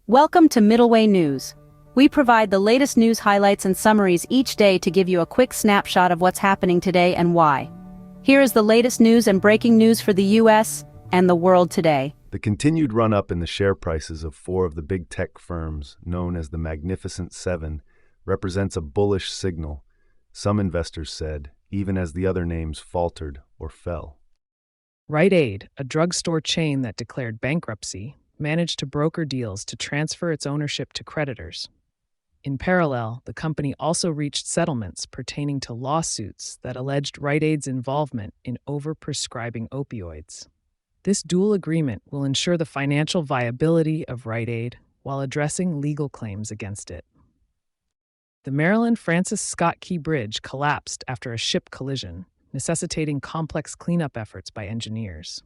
Welcome to Middleway News. We provide the latest news highlights and summaries each day to give you a quick snapshot of what's happening today and why. Here is the latest news and breaking news for the US and the world today. The continued run-up in the share prices of four of the big tech firms, known as the Magnificent Seven, represents a bullish signal, some investors said, even as the other names faltered or fell. Rite Aid, a drugstore chain that declared bankruptcy, managed to broker deals to transfer its ownership to creditors. In parallel, the company also reached settlements pertaining to lawsuits that alleged Rite Aid's involvement in overprescribing opioids. This dual agreement will ensure the financial viability of Rite Aid while addressing legal claims against it. The Maryland Francis Scott Key Bridge collapsed after a ship collision, necessitating complex cleanup efforts by engineers.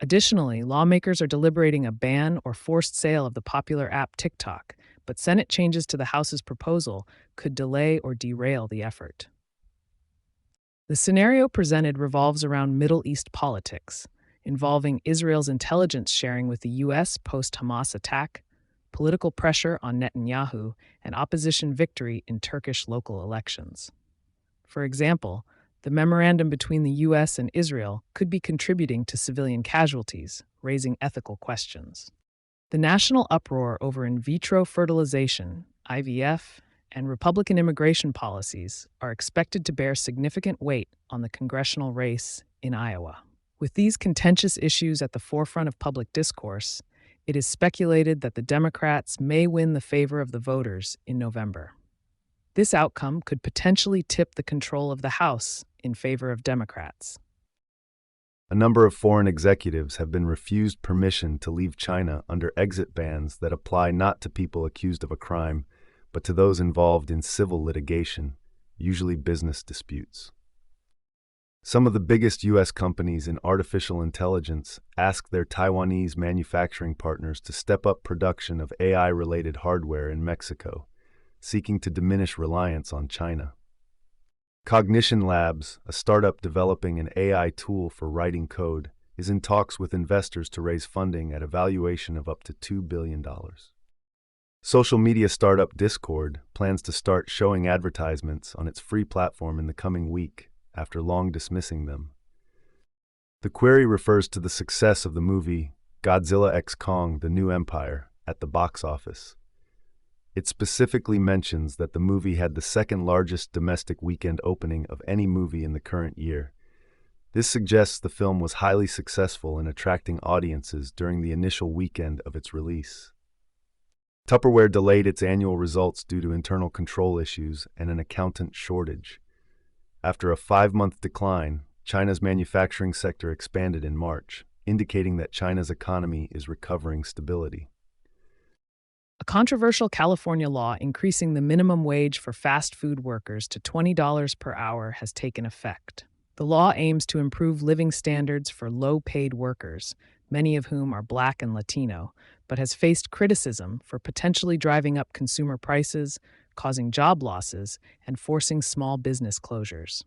Additionally, lawmakers are deliberating a ban or forced sale of the popular app TikTok, but Senate changes to the House's proposal could delay or derail the effort. The scenario presented revolves around Middle East politics, involving Israel's intelligence sharing with the U.S. post-Hamas attack, political pressure on Netanyahu, and opposition victory in Turkish local elections. For example, the memorandum between the U.S. and Israel could be contributing to civilian casualties, raising ethical questions. The national uproar over in vitro fertilization, IVF, and Republican immigration policies are expected to bear significant weight on the congressional race in Iowa. With these contentious issues at the forefront of public discourse, it is speculated that the Democrats may win the favor of the voters in November. This outcome could potentially tip the control of the House in favor of Democrats. A number of foreign executives have been refused permission to leave China under exit bans that apply not to people accused of a crime, but to those involved in civil litigation, usually business disputes. Some of the biggest U.S. companies in artificial intelligence asked their Taiwanese manufacturing partners to step up production of AI-related hardware in Mexico, seeking to diminish reliance on China. Cognition Labs, a startup developing an AI tool for writing code, is in talks with investors to raise funding at a valuation of up to $2 billion. Social media startup Discord plans to start showing advertisements on its free platform in the coming week, after long dismissing them. The query refers to the success of the movie Godzilla x Kong: The New Empire at the box office. It specifically mentions that the movie had the second largest domestic weekend opening of any movie in the current year. This suggests the film was highly successful in attracting audiences during the initial weekend of its release. Tupperware delayed its annual results due to internal control issues and an accountant shortage. After a 5-month decline, China's manufacturing sector expanded in March, indicating that China's economy is recovering stability. A controversial California law increasing the minimum wage for fast food workers to $20 per hour has taken effect. The law aims to improve living standards for low-paid workers, many of whom are Black and Latino, but has faced criticism for potentially driving up consumer prices, causing job losses, and forcing small business closures.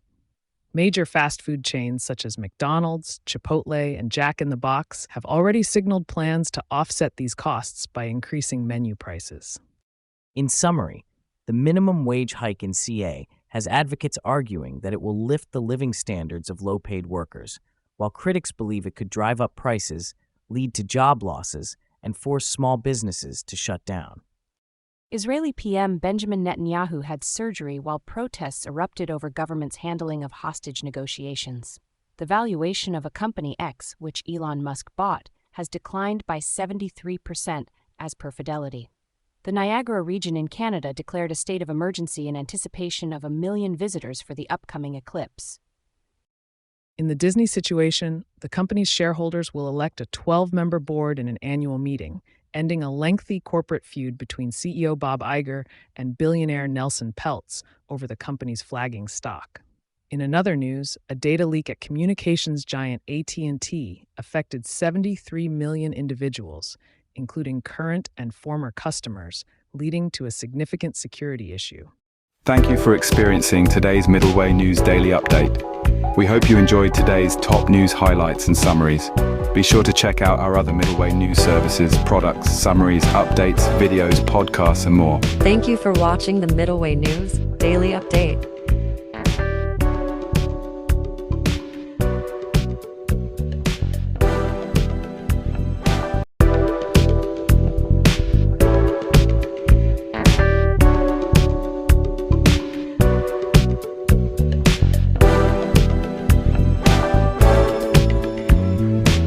Major fast food chains such as McDonald's, Chipotle, and Jack in the Box have already signaled plans to offset these costs by increasing menu prices. In summary, the minimum wage hike in CA has advocates arguing that it will lift the living standards of low-paid workers, while critics believe it could drive up prices, lead to job losses, and force small businesses to shut down. Israeli PM Benjamin Netanyahu had surgery while protests erupted over government's handling of hostage negotiations. The valuation of a company X, which Elon Musk bought, has declined by 73% as per Fidelity. The Niagara region in Canada declared a state of emergency in anticipation of 1 million visitors for the upcoming eclipse. In the Disney situation, the company's shareholders will elect a 12-member board in an annual meeting, ending a lengthy corporate feud between CEO Bob Iger and billionaire Nelson Peltz over the company's flagging stock. In another news, a data leak at communications giant AT&T affected 73 million individuals, including current and former customers, leading to a significant security issue. Thank you for experiencing today's Middleway News Daily Update. We hope you enjoyed today's top news highlights and summaries. Be sure to check out our other Middleway News services, products, summaries, updates, videos, podcasts, and more. Thank you for watching the Middleway News Daily Update.